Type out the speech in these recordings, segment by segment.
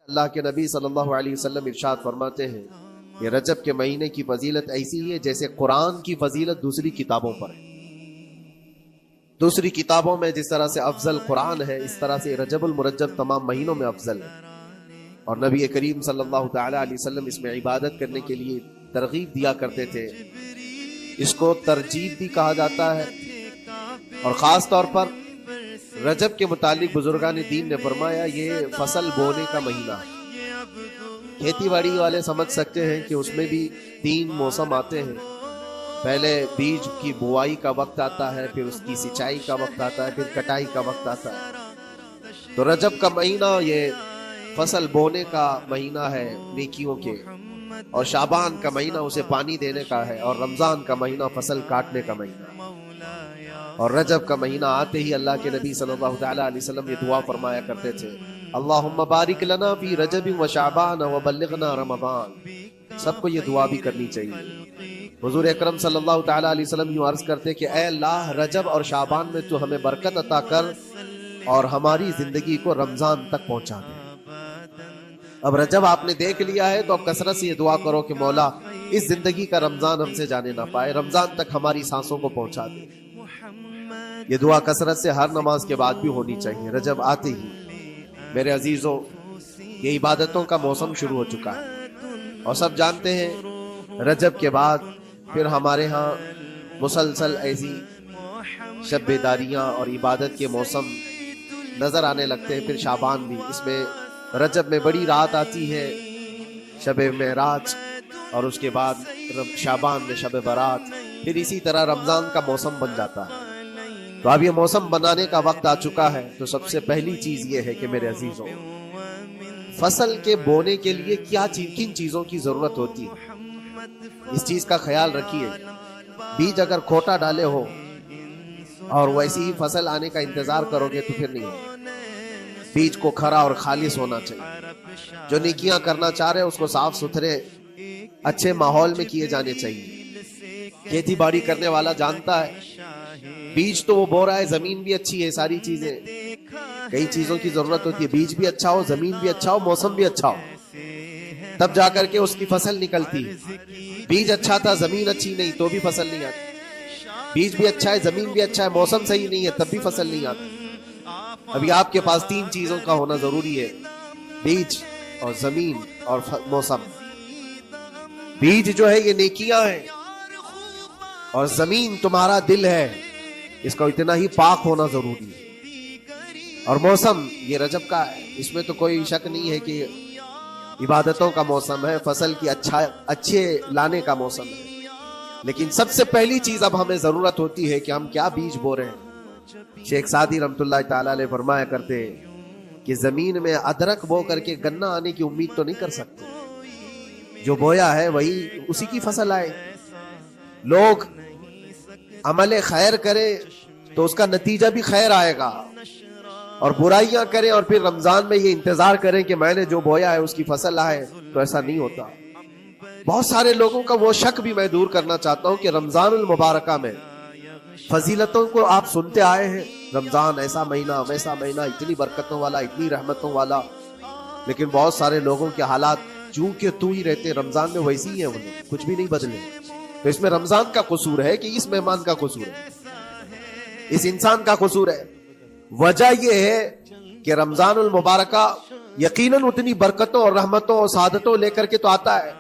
اللہ کے نبی صلی اللہ علیہ وسلم ارشاد فرماتے ہیں کہ رجب کے مہینے کی فضیلت ایسی ہے جیسے قرآن کی فضیلت دوسری کتابوں پر ہے۔ دوسری کتابوں میں جس طرح سے افضل قرآن ہے، اس طرح سے رجب المرجب تمام مہینوں میں افضل ہے، اور نبی کریم صلی اللہ تعالی علیہ وسلم اس میں عبادت کرنے کے لیے ترغیب دیا کرتے تھے۔ اس کو ترجیب بھی کہا جاتا ہے، اور خاص طور پر رجب کے متعلق بزرگان دین نے فرمایا یہ فصل بونے کا مہینہ ہے۔ کھیتی باڑی والے سمجھ سکتے ہیں کہ اس میں بھی 3 موسم آتے ہیں، پہلے بیج کی بوائی کا وقت آتا ہے، پھر اس کی سچائی کا وقت آتا ہے، پھر کٹائی کا وقت آتا ہے۔ تو رجب کا مہینہ یہ فصل بونے کا مہینہ ہے نیکیوں کے، اور شعبان کا مہینہ اسے پانی دینے کا ہے، اور رمضان کا مہینہ فصل کاٹنے کا مہینہ ہے۔ اور رجب کا مہینہ آتے ہی اللہ کے نبی صلی اللہ تعالی علیہ وسلم یہ دعا فرمایا کرتے تھے، اللہم بارک لنا فی رجب و شعبان و بلغنا رمضان۔ سب کو یہ دعا بھی کرنی چاہیے۔ حضور اکرم صلی اللہ تعالی علیہ وسلم یوں عرض کرتے کہ اے اللہ، رجب اور شعبان میں تو ہمیں برکت عطا کر اور ہماری زندگی کو رمضان تک پہنچا دے۔ اب رجب آپ نے دیکھ لیا ہے تو اب کثرت سے یہ دعا کرو کہ مولا اس زندگی کا رمضان ہم سے جانے نہ پائے، رمضان تک ہماری سانسوں کو پہنچا دے۔ یہ دعا کثرت سے ہر نماز کے بعد بھی ہونی چاہیے۔ رجب آتے ہی میرے عزیزوں یہ عبادتوں کا موسم شروع ہو چکا ہے، اور سب جانتے ہیں رجب کے بعد پھر ہمارے ہاں مسلسل ایسی شب بیداریاں اور عبادت کے موسم نظر آنے لگتے ہیں۔ پھر شعبان بھی، اس میں رجب میں بڑی رات آتی ہے شب معراج، اور اس کے بعد شعبان میں شب برات، پھر اسی طرح رمضان کا موسم بن جاتا ہے۔ تو اب یہ موسم بنانے کا وقت آ چکا ہے، تو سب سے پہلی چیز یہ ہے کہ میرے عزیزوں، فصل کے بونے کے لیے کن چیزوں کی ضرورت ہوتی ہے، اس چیز کا خیال رکھیے۔ بیج اگر کھوٹا ڈالے ہو اور ویسی ہی فصل آنے کا انتظار کرو گے تو پھر نہیں ہوگا۔ بیج کو کھرا اور خالص ہونا چاہیے۔ جو نیکیاں کرنا چاہ رہے ہیں اس کو صاف ستھرے اچھے ماحول میں کیے جانے چاہیے۔ کھیتی باڑی کرنے والا جانتا ہے بیج تو وہ بو رہا ہے، زمین بھی اچھی ہے، ساری چیزیں، کئی چیزوں کی ضرورت ہوتی ہے۔ بیج بھی اچھا ہو، زمین بھی اچھا ہو، موسم بھی اچھا ہو، تب جا کر کے اس کی فصل نکلتی ہے۔ بیج اچھا تھا، زمین اچھی نہیں تو بھی فصل نہیں آتی۔ بیج بھی اچھا ہے، زمین بھی اچھا ہے، موسم صحیح نہیں ہے تب بھی فصل نہیں آتی۔ ابھی آپ کے پاس 3 چیزوں کا ہونا ضروری ہے، بیج اور زمین اور موسم۔ بیج جو ہے یہ نیکیاں ہیں، اور زمین تمہارا دل ہے، اس کا اتنا ہی پاک ہونا ضروری ہے۔ اور موسم یہ رجب کا ہے، اس میں تو کوئی شک نہیں ہے کہ عبادتوں کا موسم ہے، فصل کی اچھے لانے کا موسم ہے۔ لیکن سب سے پہلی چیز اب ہمیں ضرورت ہوتی ہے کہ ہم کیا بیج بو رہے ہیں۔ شیخ سعدی رحمت اللہ تعالی علیہ فرمایا کرتے کہ زمین میں ادرک بو کر کے گنا آنے کی امید تو نہیں کر سکتے، جو بویا ہے وہی اسی کی فصل آئے۔ لوگ عمل خیر کرے تو اس کا نتیجہ بھی خیر آئے گا، اور برائیاں کریں اور پھر رمضان میں یہ انتظار کریں کہ میں نے جو بویا ہے اس کی فصل آئے، تو ایسا نہیں ہوتا۔ بہت سارے لوگوں کا وہ شک بھی میں دور کرنا چاہتا ہوں کہ رمضان المبارکہ میں فضیلتوں کو آپ سنتے آئے ہیں، رمضان ایسا مہینہ ویسا مہینہ، اتنی برکتوں والا، اتنی رحمتوں والا، لیکن بہت سارے لوگوں کے حالات چونکہ تو ہی رہتے رمضان میں ویسی ہی ہیں، وہ کچھ بھی نہیں بدلے۔ تو اس میں رمضان کا قصور ہے کہ اس مہمان کا قصور ہے، اس انسان کا قصور ہے؟ وجہ یہ ہے کہ رمضان المبارکہ یقیناً اتنی برکتوں اور رحمتوں اور سعادتوں لے کر کے تو آتا ہے،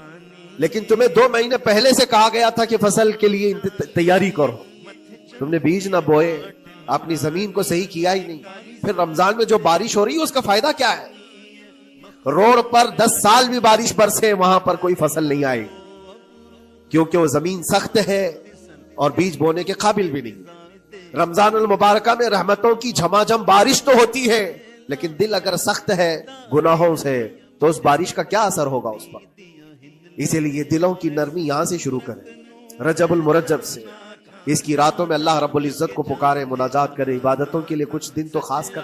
لیکن تمہیں 2 مہینے پہلے سے کہا گیا تھا کہ فصل کے لیے تیاری کرو، تم نے بیج نہ بوئے، اپنی زمین کو صحیح کیا ہی نہیں، پھر رمضان میں جو بارش ہو رہی ہے اس کا فائدہ کیا ہے؟ روڈ پر 10 سال بھی بارش برسے وہاں پر کوئی فصل نہیں آئے، کیونکہ وہ زمین سخت ہے اور بیج بونے کے قابل بھی نہیں۔ رمضان المبارکہ میں رحمتوں کی جھماجھم بارش تو ہوتی ہے، لیکن دل اگر سخت ہے گناہوں سے تو اس بارش کا کیا اثر ہوگا اس پر؟ اسی لیے دلوں کی نرمی یہاں سے شروع کریں، رجب المرجب سے۔ اس کی راتوں میں اللہ رب العزت کو پکارے، مناجات کرے، عبادتوں کے لیے کچھ دن تو خاص کر۔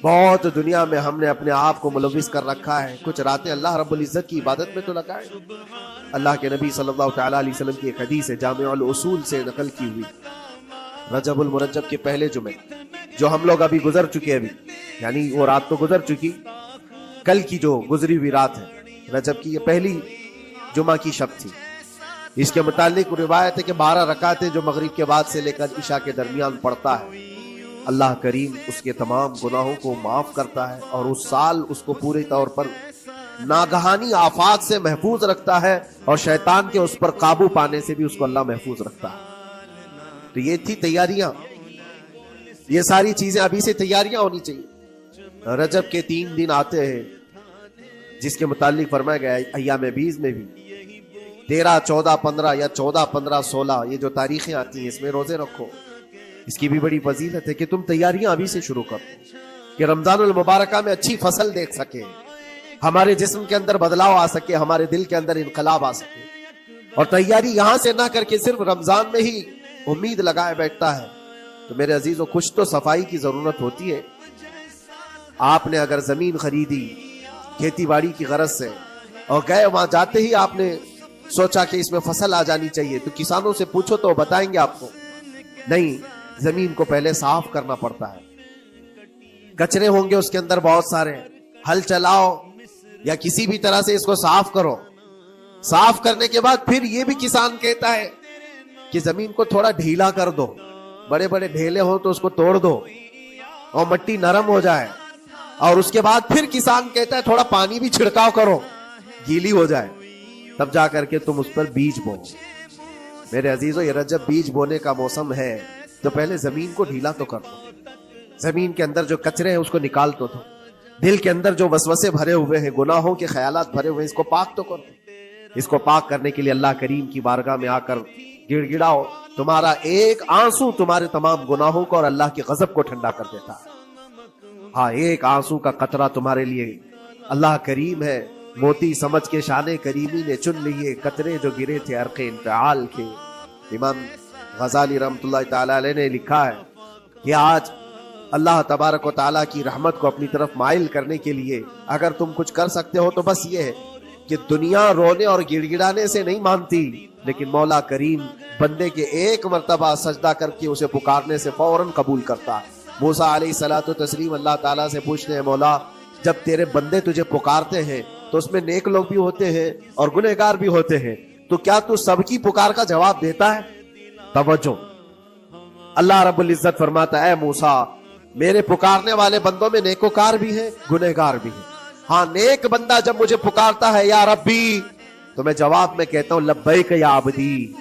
بہت دنیا میں ہم نے اپنے آپ کو ملوث کر رکھا ہے، کچھ راتیں اللہ رب العزت کی عبادت میں تو لگائیں۔ اللہ کے نبی صلی اللہ تعالی علیہ وسلم کی ایک حدیث ہے، جامع الاصول سے نقل کی ہوئی، رجب المرجب کے پہلے جمعے جو ہم لوگ ابھی گزر چکے، ابھی یعنی وہ رات تو گزر چکی، کل کی جو گزری ہوئی رات ہے رجب کی، یہ پہلی جمعہ کی شب تھی. اس کے متعلق روایت ہے کہ 12 رکعتیں جو مغرب کے بعد سے لے کر عشاء کے درمیان پڑھتا ہے، اللہ کریم اس کے تمام گناہوں کو معاف کرتا ہے اور اس سال اس کو پورے طور پر ناگہانی آفات سے محفوظ رکھتا ہے، اور شیطان کے اس پر قابو پانے سے بھی اس کو اللہ محفوظ رکھتا ہے. تو یہ تھی تیاریاں، یہ ساری چیزیں ابھی سے تیاریاں ہونی چاہیے. رجب کے 3 دن آتے ہیں جس کے متعلق فرمایا گیا ہے ایام بیز میں بھی 13 14 15 یا 14 15 16 یہ جو تاریخیں آتی ہیں اس میں روزے رکھو. اس کی بھی بڑی فضیلت ہے کہ تم تیاریاں ابھی سے شروع کرو کہ رمضان المبارکہ میں اچھی فصل دیکھ سکے، ہمارے جسم کے اندر بدلاؤ آ سکے، ہمارے دل کے اندر انقلاب آ سکے. اور تیاری یہاں سے نہ کر کے صرف رمضان میں ہی امید لگائے بیٹھتا ہے تو میرے عزیزوں کچھ تو صفائی کی ضرورت ہوتی ہے. آپ نے اگر زمین خریدی کھیتی باڑی کی غرض سے اور گئے، وہاں جاتے ہی آپ نے سوچا کہ اس میں فصل آ جانی چاہیے، تو کسانوں سے پوچھو تو بتائیں گے آپ کو نہیں، زمین کو پہلے صاف کرنا پڑتا ہے. کچرے ہوں گے اس کے اندر بہت سارے، ہل چلاؤ یا کسی بھی طرح سے اس کو صاف کرو. صاف کرنے کے بعد پھر یہ بھی کسان کہتا ہے کہ زمین کو تھوڑا ڈھیلا کر دو، بڑے بڑے ڈھیلے ہوں تو اس کو توڑ دو اور مٹی نرم ہو جائے. اور اس کے بعد پھر کسان کہتا ہے تھوڑا پانی بھی چھڑکاؤ کرو، گیلی ہو جائے، تب جا کر کے تم اس پر بیج بو. میرے عزیزو یہ رجب بیج بونے کا موسم ہے تو پہلے زمین کو ڈھیلا تو کر دو، زمین کے اندر جو کچرے ہیں اس کو نکال تو دو، دل کے اندر جو وسوسے بھرے ہوئے ہیں، گناہوں کے خیالات بھرے ہوئے ہیں، اس کو پاک تو کر دو. اس کو پاک کرنے کے لیے اللہ کریم کی بارگاہ میں آ کر گڑ گڑاؤ. تمہارا ایک آنسو تمہارے تمام گناہوں کو اور اللہ کے غضب کو ٹھنڈا کر دیتا ہے. ہاں، ایک آنسو کا قطرہ تمہارے لیے اللہ کریم ہے، موتی سمجھ کے شان کریمی نے چن لیے قطرے جو گرے تھے عرق انفعال کے. امام غزالی رحمۃ اللہ تعالی علیہ نے لکھا ہے کہ آج اللہ تبارک و تعالیٰ کی رحمت کو اپنی طرف مائل کرنے کے لیے اگر تم کچھ کر سکتے ہو تو بس یہ ہے کہ دنیا رونے اور گڑ گڑانے سے نہیں مانتی، لیکن مولا کریم بندے کے ایک مرتبہ سجدہ کر کے اسے پکارنے سے فوراً قبول کرتا. موسیٰ علیہ الصلوۃ والتسلیم اللہ تعالیٰ سے پوچھتے ہیں مولا جب تیرے بندے تجھے پکارتے ہیں تو اس میں نیک لوگ بھی ہوتے ہیں اور گنہگار بھی ہوتے ہیں، تو کیا تو سب کی پکار کا جواب دیتا ہے؟ توجہ، اللہ رب العزت فرماتا ہے اے موسیٰ میرے پکارنے والے بندوں میں نیکوکار بھی ہیں گنہگار بھی ہیں. ہاں، نیک بندہ جب مجھے پکارتا ہے یا ربی تو میں جواب میں کہتا ہوں لبیک یا عبدی،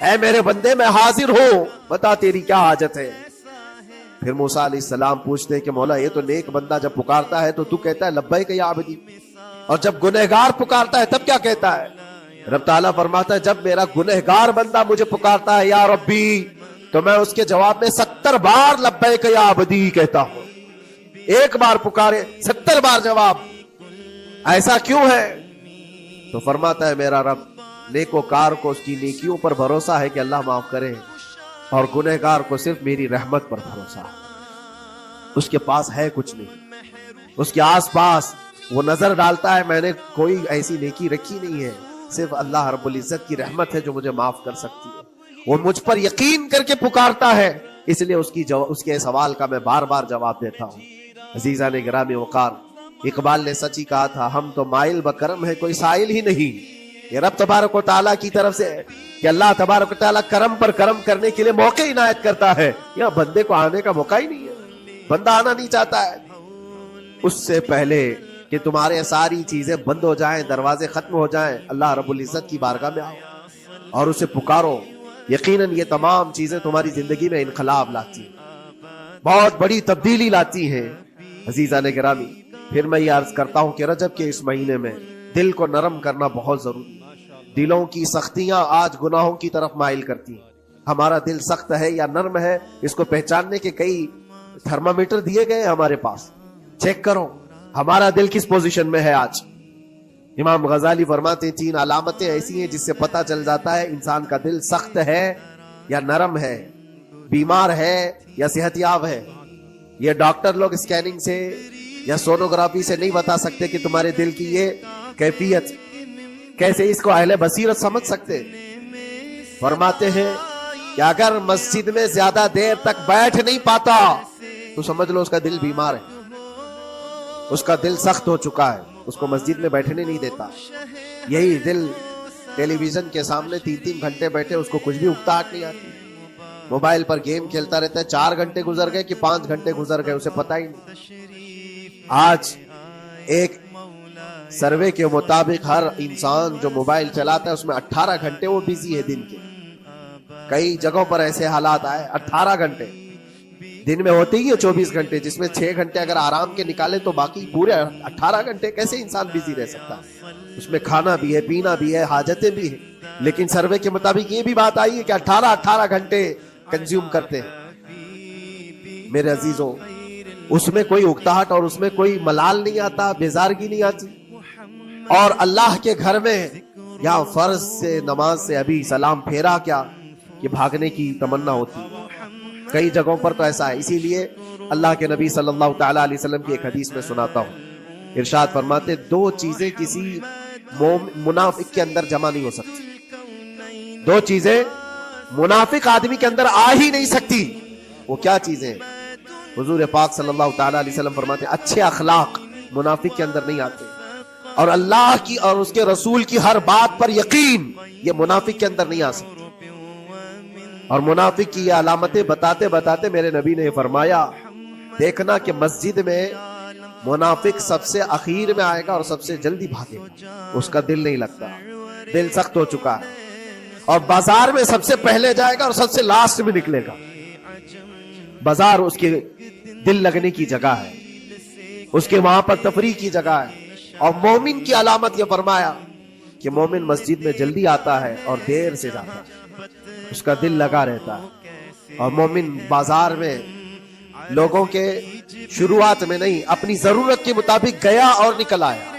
اے میرے بندے میں حاضر ہوں، بتا تیری کیا حاجت ہے. پھر موسیٰ علیہ السلام پوچھتے ہیں کہ مولا یہ تو نیک بندہ جب پکارتا ہے تو کہتا ہے لبیک یا عبدی، اور جب گنہگار پکارتا ہے تب کیا کہتا ہے؟ رب تعالیٰ فرماتا ہے جب میرا گنہگار بندہ مجھے پکارتا ہے یا ربی تو میں اس کے جواب میں 70 بار لبیک یا عبدی کہتا ہوں. ایک بار پکارے 70 بار جواب. ایسا کیوں ہے؟ تو فرماتا ہے میرا رب نیکوکار کو اس کی نیکیوں پر بھروسہ ہے کہ اللہ معاف کرے، اور گنہگار کو صرف میری رحمت پر بھروسہ ہے. اس کے پاس ہے کچھ نہیں، اس کے آس پاس وہ نظر ڈالتا ہے میں نے کوئی ایسی نیکی رکھی نہیں ہے، صرف اللہ رب العزت کی رحمت ہے جو مجھے معاف کر سکتی ہے. وہ مجھ پر یقین کر کے پکارتا ہے، اس لیے اس کے سوال کا میں بار بار جواب دیتا ہوں. عزیزان گرامی وقار، اقبال نے سچ ہی کہا تھا ہم تو مائل بکرم ہے کوئی سائل ہی نہیں. یہ رب تبارک و تعالیٰ کی طرف سے کہ اللہ تبارک و تعالیٰ کرم پر کرم کرنے کے لیے موقع عنایت کرتا ہے. یا بندے کو آنے کا موقع ہی نہیں ہے، بندہ آنا نہیں چاہتا ہے. اس سے پہلے کہ تمہارے ساری چیزیں بند ہو جائیں، دروازے ختم ہو جائیں، اللہ رب العزت کی بارگاہ میں آؤ اور اسے پکارو. یقیناً یہ تمام چیزیں تمہاری زندگی میں انقلاب لاتی ہیں، بہت بڑی تبدیلی لاتی ہیں. عزیزان گرامی، پھر میں یہ عرض کرتا ہوں کہ رجب کے اس مہینے میں دل کو نرم کرنا بہت ضروری ہے. دلوں کی سختیاں آج گناہوں کی طرف مائل کرتی ہیں. ہمارا دل سخت ہے یا نرم ہے اس کو پہچاننے کے کئی تھرمامیٹر دیے گئے ہمارے پاس. چیک کرو ہمارا دل کس پوزیشن میں ہے آج. امام غزالی فرماتے ہیں 3 علامتیں ایسی ہیں جس سے پتہ چل جاتا ہے انسان کا دل سخت ہے یا نرم ہے، بیمار ہے یا صحت یاب ہے. یہ ڈاکٹر لوگ اسکیننگ سے یا سونوگرافی سے نہیں بتا سکتے کہ تمہارے دل کی یہ کیفیت کیسے، اس کو اہل بصیرت سمجھ سکتے. فرماتے ہیں کہ اگر مسجد میں زیادہ دیر تک بیٹھ نہیں پاتا تو سمجھ لو اس کا دل بیمار ہے، اس کا دل سخت ہو چکا ہے، اس کو مسجد میں بیٹھنے نہیں دیتا. یہی دل ٹیلی ویژن کے سامنے 3 گھنٹے بیٹھے، اس کو کچھ بھی اکتاہٹ نہیں آتی. موبائل پر گیم کھیلتا رہتا ہے، 4 گھنٹے گزر گئے کہ 5 گھنٹے گزر گئے اسے پتہ ہی نہیں. آج ایک سروے کے مطابق ہر انسان جو موبائل چلاتا ہے اس میں 18 گھنٹے وہ بزی ہے دن کے. کئی جگہوں پر ایسے حالات آئے 18 گھنٹے دن میں ہوتے ہی 24 گھنٹے، جس میں 6 گھنٹے اگر آرام کے نکالے تو باقی پورے 18 گھنٹے کیسے انسان بزی رہ سکتا ہے؟ اس میں کھانا بھی ہے، پینا بھی ہے، حاجتیں بھی ہیں. لیکن سروے کے مطابق یہ بھی بات آئی ہے کہ 18 گھنٹے کنزیوم کرتے ہیں. میرے عزیزوں، اس میں کوئی اکتاہٹ اور اس میں کوئی ملال نہیں آتا، بیزارگی نہیں آتی. اور اللہ کے گھر میں یا فرض سے نماز سے ابھی سلام پھیرا کیا کہ بھاگنے کی تمنا ہوتی. کئی جگہوں پر تو ایسا ہے. اسی لیے اللہ کے نبی صلی اللہ تعالی علیہ وسلم کی ایک حدیث میں سناتا ہوں. ارشاد فرماتے 2 چیزیں کسی منافق کے اندر جمع نہیں ہو سکتی. 2 چیزیں منافق آدمی کے اندر آ ہی نہیں سکتی. وہ کیا چیزیں؟ حضور پاک صلی اللہ تعالی علیہ وسلم فرماتے اچھے اخلاق منافق کے اندر نہیں آتے، اور اللہ کی اور اس کے رسول کی ہر بات پر یقین یہ منافق کے اندر نہیں آ سکتی. اور منافق کی یہ علامتیں بتاتے بتاتے میرے نبی نے فرمایا دیکھنا کہ مسجد میں منافق سب سے اخیر میں آئے گا اور سب سے جلدی بھاگے گا. اس کا دل نہیں لگتا، دل سخت ہو چکا ہے. اور بازار میں سب سے پہلے جائے گا اور سب سے لاسٹ میں نکلے گا. بازار اس کے دل لگنے کی جگہ ہے، اس کے وہاں پر تفریح کی جگہ ہے. اور مومن کی علامت یہ فرمایا کہ مومن مسجد میں جلدی آتا ہے اور دیر سے جاتا ہے، اس کا دل لگا رہتا ہے. اور مومن بازار میں لوگوں کے شروعات میں نہیں، اپنی ضرورت کے مطابق گیا اور نکل آیا.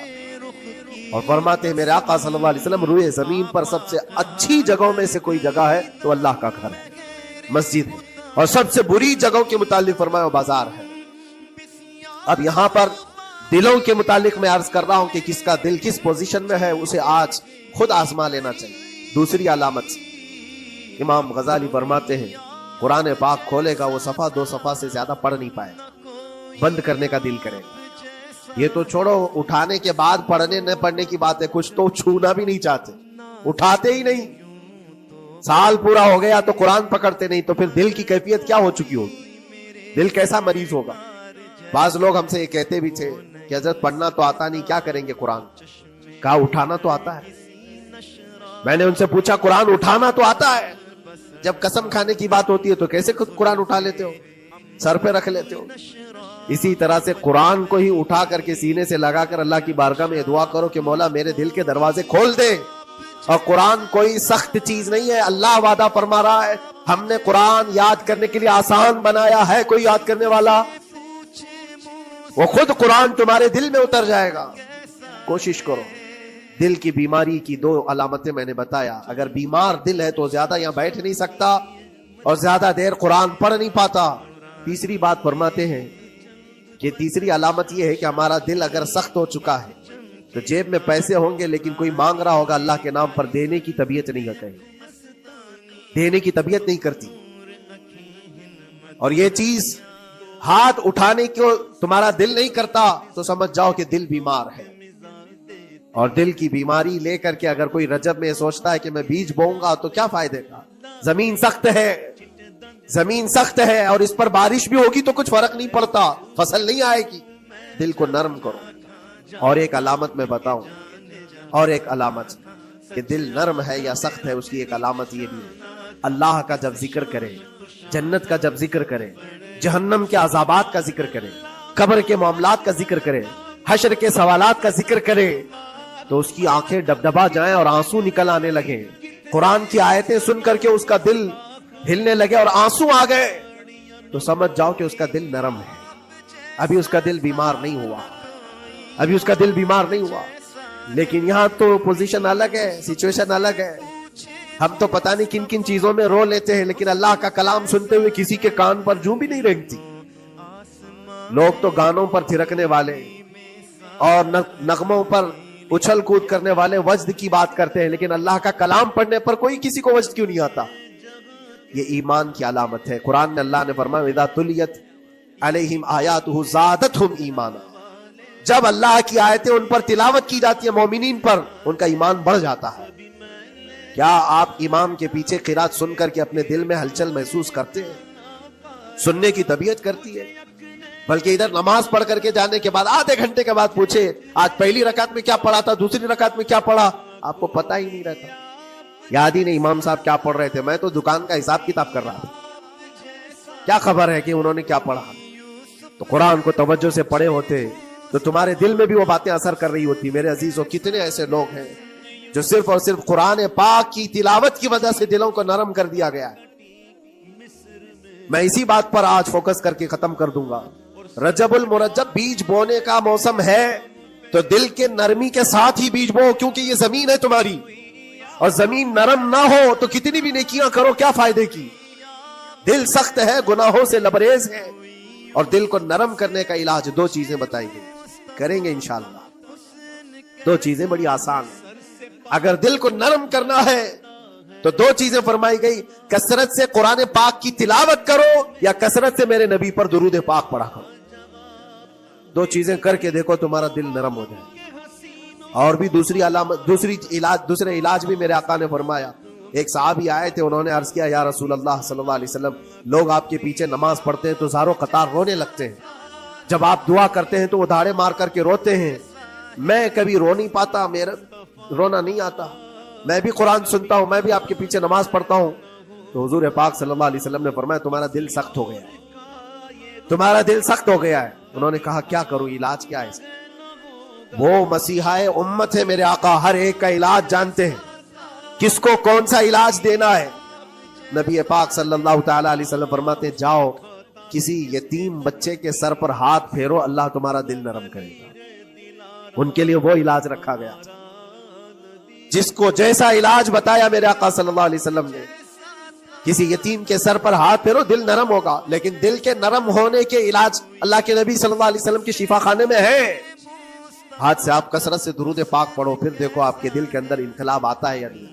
اور فرماتے ہیں میرے آقا صلی اللہ علیہ وسلم روئے زمین پر سب سے اچھی جگہوں میں سے کوئی جگہ ہے تو اللہ کا گھر ہے، مسجد ہے. اور سب سے بری جگہوں کے متعلق فرمایا بازار ہے. اب یہاں پر دلوں کے متعلق میں عرض کر رہا ہوں کہ کس کا دل کس پوزیشن میں ہے، اسے آج خود آزما لینا چاہیے. دوسری علامت امام غزالی فرماتے ہیں قرآن پاک کھولے گا وہ صفحہ 2 صفحہ سے زیادہ پڑھ نہیں پائے گا، بند کرنے کا دل کرے گا. یہ تو چھوڑو اٹھانے کے بعد پڑھنے نہ پڑھنے کی بات ہے، کچھ تو چھونا بھی نہیں چاہتے، اٹھاتے ہی نہیں. سال پورا ہو گیا تو قرآن پکڑتے نہیں، تو پھر دل کی کیفیت کیا ہو چکی ہوگی؟ دل کیسا مریض ہوگا؟ بعض لوگ ہم سے یہ کہتے بھی تھے کہ حضرت پڑھنا تو آتا نہیں، کیا کریں گے قرآن؟ کہا اٹھانا تو آتا ہے. میں نے ان سے پوچھا قرآن اٹھانا تو آتا ہے، جب قسم کھانے کی بات ہوتی ہے تو کیسے قرآن اٹھا لیتے ہو، سر پہ رکھ لیتے ہو؟ اسی طرح سے قرآن کو ہی اٹھا کر کے سینے سے لگا کر اللہ کی بارگاہ میں دعا کرو کہ مولا میرے دل کے دروازے کھول دے. اور قرآن کوئی سخت چیز نہیں ہے، اللہ وعدہ فرما رہا ہے ہم نے قرآن یاد کرنے کے لیے آسان بنایا ہے. کوئی یاد کرنے والا؟ وہ خود قرآن تمہارے دل میں اتر جائے گا. کوشش کرو. دل کی بیماری کی 2 علامتیں میں نے بتایا. اگر بیمار دل ہے تو زیادہ یہاں بیٹھ نہیں سکتا اور زیادہ دیر قرآن پڑھ نہیں پاتا. تیسری بات فرماتے ہیں کہ تیسری علامت یہ ہے کہ ہمارا دل اگر سخت ہو چکا ہے تو جیب میں پیسے ہوں گے لیکن کوئی مانگ رہا ہوگا اللہ کے نام پر، دینے کی طبیعت نہیں ہے، دینے کی طبیعت نہیں کرتی. اور یہ چیز ہاتھ اٹھانے کو تمہارا دل نہیں کرتا تو سمجھ جاؤ کہ دل بیمار ہے. اور دل کی بیماری لے کر کے اگر کوئی رجب میں سوچتا ہے کہ میں بیج بوؤں گا تو کیا فائدے کا؟ زمین سخت ہے، زمین سخت ہے اور اس پر بارش بھی ہوگی تو کچھ فرق نہیں پڑتا، فصل نہیں آئے گی. دل کو نرم کرو. اور ایک علامت میں بتاؤں، اور ایک علامت کہ دل نرم ہے یا سخت ہے، اس کی ایک علامت یہ بھی ہے اللہ کا جب ذکر کرے، جنت کا جب ذکر کرے، جہنم کے عذابات کا ذکر کرے، قبر کے معاملات کا ذکر کرے، حشر کے سوالات کا ذکر کرے تو اس کی آنکھیں ڈبڈبا جائیں اور آنسو نکل آنے لگے. قرآن کی آیتیں سن کر کے اس کا دل ہلنے لگے اور آنسو آ گئے تو سمجھ جاؤ کہ اس کا دل نرم ہے. ابھی اس کا دل بیمار نہیں ہوا، ابھی اس کا دل بیمار نہیں ہوا. لیکن یہاں تو پوزیشن الگ ہے، سچویشن الگ ہے. ہم تو پتہ نہیں کن کن چیزوں میں رو لیتے ہیں لیکن اللہ کا کلام سنتے ہوئے کسی کے کان پر جوں بھی نہیں رینگتی. لوگ تو گانوں پر تھرکنے والے اور نغموں پر اچھل کود کرنے والے وجد کی بات کرتے ہیں، لیکن اللہ کا کلام پڑھنے پر کوئی کسی کو وجد کیوں نہیں آتا؟ یہ ایمان کی علامت ہے. قرآن میں اللہ نے فرمایا اذا تلیت علیہم آیاتہ زادتہم ایمانا، جب اللہ کی آیتیں ان پر تلاوت کی جاتی ہیں مومنین پر، ان کا ایمان بڑھ جاتا ہے۔ کیا آپ امام کے پیچھے قرات سن کر کے اپنے دل میں ہلچل محسوس کرتے ہیں؟ سننے کی طبیعت کرتی ہے؟ بلکہ ادھر نماز پڑھ کر کے جانے کے بعد آدھے گھنٹے کے بعد پوچھے آج پہلی رکعت میں کیا پڑھا تھا، دوسری رکعت میں کیا پڑھا، آپ کو پتہ ہی نہیں رہتا، یاد ہی نہیں امام صاحب کیا پڑھ رہے تھے، میں تو دکان کا حساب کتاب کر رہا تھا، کیا خبر ہے کہ انہوں نے کیا پڑھا۔ تو قرآن کو توجہ سے پڑھے ہوتے تو تمہارے دل میں بھی وہ باتیں اثر کر رہی ہوتی۔ میرے عزیزوں، کتنے ایسے لوگ ہیں جو صرف اور صرف قرآن پاک کی تلاوت کی وجہ سے دلوں کو نرم کر دیا گیا ہے۔ میں اسی بات پر آج فوکس کر کے ختم کر دوں گا۔ رجب المرجب بیج بونے کا موسم ہے تو دل کے نرمی کے ساتھ ہی بیج بو، کیونکہ یہ زمین ہے تمہاری، اور زمین نرم نہ ہو تو کتنی بھی نیکیاں کرو کیا فائدے کی۔ دل سخت ہے، گناہوں سے لبریز ہے، اور دل کو نرم کرنے کا علاج دو چیزیں بتائی گئی، کریں گے انشاءاللہ۔ دو چیزیں بڑی آسان ہیں۔ اگر دل کو نرم کرنا ہے تو دو چیزیں فرمائی گئی، کثرت سے قرآن پاک کی تلاوت کرو یا کثرت سے میرے نبی پر درود پاک پڑھا کرو۔ دو چیزیں کر کے دیکھو، تمہارا دل نرم ہو جائے۔ اور بھی دوسرے علاج بھی میرے آقا نے فرمایا۔ ایک صحابی آئے تھے، انہوں نے عرض کیا یا رسول اللہ صلی اللہ علیہ وسلم، لوگ آپ کے پیچھے نماز پڑھتے ہیں تو زاروں قطار رونے لگتے ہیں، جب آپ دعا کرتے ہیں تو وہ دھاڑے مار کر کے روتے ہیں، میں کبھی رو نہیں پاتا، میرا رونا نہیں آتا، میں بھی قرآن سنتا ہوں، میں بھی آپ کے پیچھے نماز پڑھتا ہوں۔ تو حضور پاک صلی اللہ علیہ وسلم نے فرمایا تمہارا دل سخت ہو گیا ہے، تمہارا دل سخت ہو گیا ہے۔ انہوں نے کہا کیا کروں، علاج کیا ہے اس کا؟ وہ مسیحا امت ہے، میرے آقا ہر ایک کا علاج جانتے ہیں، کس کو کون سا علاج دینا ہے۔ نبی پاک صلی اللہ تعالی علیہ وسلم فرماتے جاؤ کسی یتیم بچے کے سر پر ہاتھ پھیرو، اللہ تمہارا دل نرم کرے گا۔ ان کے لیے وہ علاج رکھا گیا، جس کو جیسا علاج بتایا میرے آقا صلی اللہ علیہ وسلم نے، کسی یتیم کے سر پر ہاتھ پھیرو دل نرم ہوگا۔ لیکن دل کے نرم ہونے کے علاج اللہ کے نبی صلی اللہ علیہ وسلم کے شفا خانے میں ہے۔ ہاتھ سے آپ کثرت سے درود پاک پڑھو، پھر دیکھو آپ کے دل کے اندر انقلاب آتا ہے یا نہیں،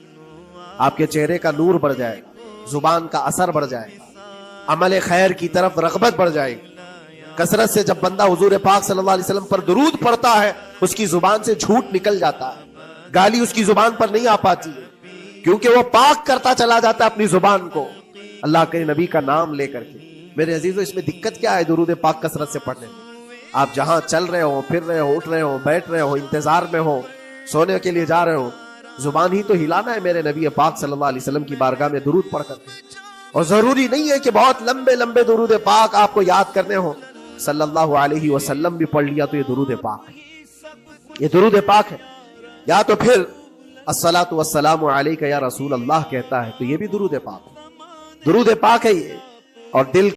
آپ کے چہرے کا نور بڑھ جائے گا، زبان کا اثر بڑھ جائے گا، عمل خیر کی طرف رغبت بڑھ جائے گی۔ کثرت سے جب بندہ حضور پاک صلی اللہ علیہ وسلم پر درود پڑھتا ہے، اس کی زبان سے جھوٹ نکل جاتا ہے، گالی اس کی زبان پر نہیں آ پاتی ہے، کیونکہ وہ پاک کرتا چلا جاتا ہے اپنی زبان کو اللہ کے نبی کا نام لے کر کے۔ میرے عزیزو، اس میں دقت کیا ہے درود پاک کثرت سے پڑھنے میں؟ آپ جہاں چل رہے ہو، پھر رہے ہو، اٹھ رہے ہو، بیٹھ رہے ہو، انتظار میں ہو، سونے کے لیے جا رہے ہو، زبان ہی تو ہلانا ہے میرے نبی پاک صلی اللہ علیہ وسلم کی بارگاہ میں درود پڑھ کر کے۔ اور ضروری نہیں ہے کہ بہت لمبے لمبے درود پاک آپ کو یاد کرنے ہو، صلی اللہ علیہ وسلم بھی پڑھ لیا تو یہ درود پاک ہے، یہ درود پاک ہے۔ یا تو پھر الصلاۃ والسلام علیک یا رسول اللہ کہتا ہے تو یہ بھی درود پاک ہے، درود پاک ہے یہ۔ اور دل